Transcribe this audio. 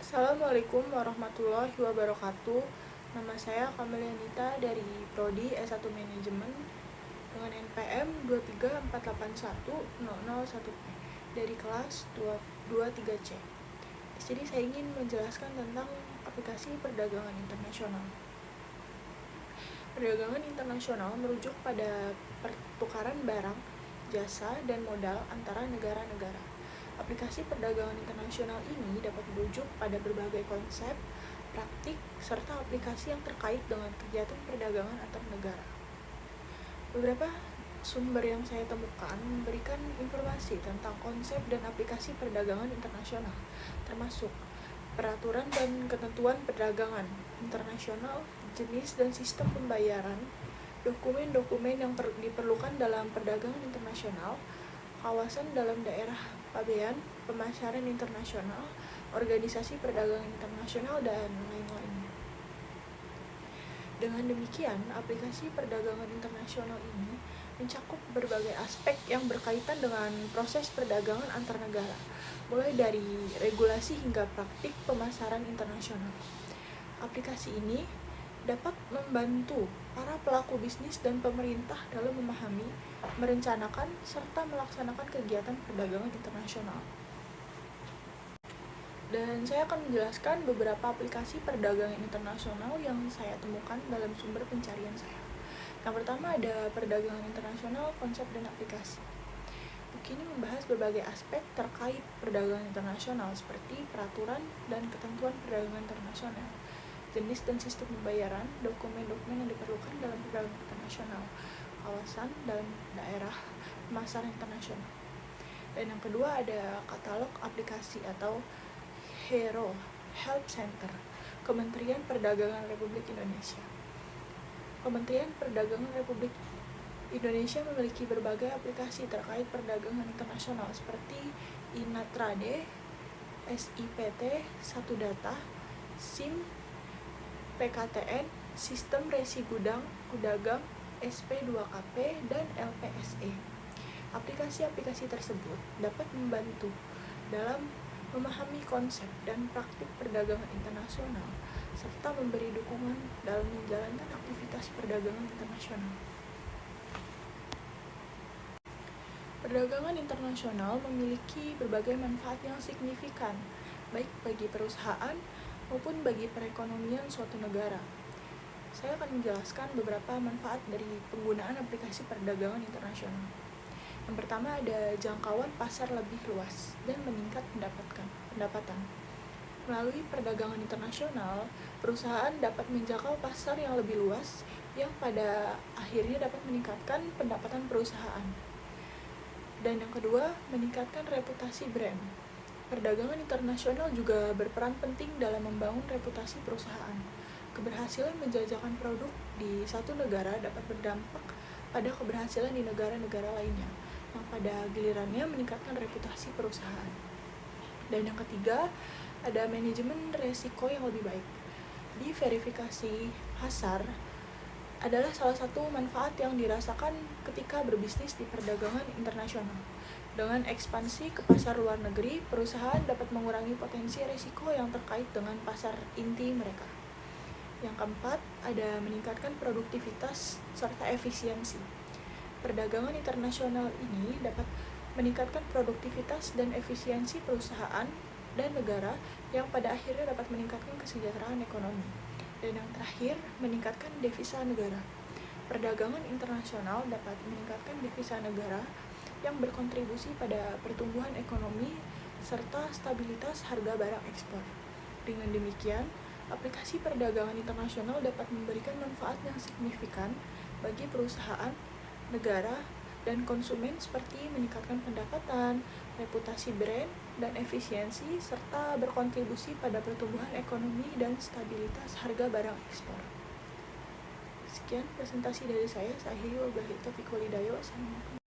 Assalamualaikum warahmatullahi wabarakatuh. Nama saya Kamelianita dari Prodi S1 Manajemen dengan NPM 234810001P dari kelas 23C. Jadi saya ingin menjelaskan tentang aplikasi perdagangan internasional. Perdagangan internasional merujuk pada pertukaran barang, jasa, dan modal antara negara-negara. Aplikasi perdagangan internasional ini dapat merujuk pada berbagai konsep, praktik, serta aplikasi yang terkait dengan kegiatan perdagangan antar negara. Beberapa sumber yang saya temukan memberikan informasi tentang konsep dan aplikasi perdagangan internasional, termasuk peraturan dan ketentuan perdagangan internasional, jenis dan sistem pembayaran, dokumen-dokumen yang diperlukan dalam perdagangan internasional, kawasan dalam daerah pabean, pemasaran internasional, organisasi perdagangan internasional, dan lain-lainnya. Dengan demikian, aplikasi perdagangan internasional ini mencakup berbagai aspek yang berkaitan dengan proses perdagangan antar negara, mulai dari regulasi hingga praktik pemasaran internasional. Aplikasi ini dapat membantu para pelaku bisnis dan pemerintah dalam memahami, merencanakan, serta melaksanakan kegiatan perdagangan internasional. Dan saya akan menjelaskan beberapa aplikasi perdagangan internasional yang saya temukan dalam sumber pencarian saya. Yang pertama ada perdagangan internasional, konsep dan aplikasi. Buku ini membahas berbagai aspek terkait perdagangan internasional seperti peraturan dan ketentuan perdagangan internasional, jenis dan sistem pembayaran, dokumen-dokumen yang diperlukan dalam perdagangan internasional, kawasan dalam daerah pemasaran internasional. Dan yang kedua ada katalog aplikasi atau HERO, Help Center, Kementerian Perdagangan Republik Indonesia. Kementerian Perdagangan Republik Indonesia memiliki berbagai aplikasi terkait perdagangan internasional seperti Inatrade, SIPT, Satu Data, SIM, PKTN, Sistem Resi Gudang, Kudagang, SP2KP, dan LPSE. Aplikasi-aplikasi tersebut dapat membantu dalam memahami konsep dan praktik perdagangan internasional, serta memberi dukungan dalam menjalankan aktivitas perdagangan internasional. Perdagangan internasional memiliki berbagai manfaat yang signifikan, baik bagi perusahaan maupun bagi perekonomian suatu negara. Saya akan menjelaskan beberapa manfaat dari penggunaan aplikasi perdagangan internasional. Yang pertama ada jangkauan pasar lebih luas dan meningkat pendapatan. Melalui perdagangan internasional, perusahaan dapat menjangkau pasar yang lebih luas yang pada akhirnya dapat meningkatkan pendapatan perusahaan. Dan yang kedua, meningkatkan reputasi brand. Perdagangan internasional juga berperan penting dalam membangun reputasi perusahaan. Keberhasilan menjajakan produk di satu negara dapat berdampak pada keberhasilan di negara-negara lainnya, yang pada gilirannya meningkatkan reputasi perusahaan. Dan yang ketiga, ada manajemen resiko yang lebih baik. Diverifikasi pasar adalah salah satu manfaat yang dirasakan ketika berbisnis di perdagangan internasional. Dengan ekspansi ke pasar luar negeri, perusahaan dapat mengurangi potensi risiko yang terkait dengan pasar inti mereka. Yang keempat, ada meningkatkan produktivitas serta efisiensi. Perdagangan internasional ini dapat meningkatkan produktivitas dan efisiensi perusahaan dan negara yang pada akhirnya dapat meningkatkan kesejahteraan ekonomi. Dan yang terakhir, meningkatkan devisa negara. Perdagangan internasional dapat meningkatkan devisa negara yang berkontribusi pada pertumbuhan ekonomi serta stabilitas harga barang ekspor. Dengan demikian, aplikasi perdagangan internasional dapat memberikan manfaat yang signifikan bagi perusahaan, negara, dan konsumen seperti meningkatkan pendapatan, reputasi brand, dan efisiensi, serta berkontribusi pada pertumbuhan ekonomi dan stabilitas harga barang ekspor. Sekian presentasi dari saya. Wabillahi taufiq wal hidayah. Wassalamualaikum.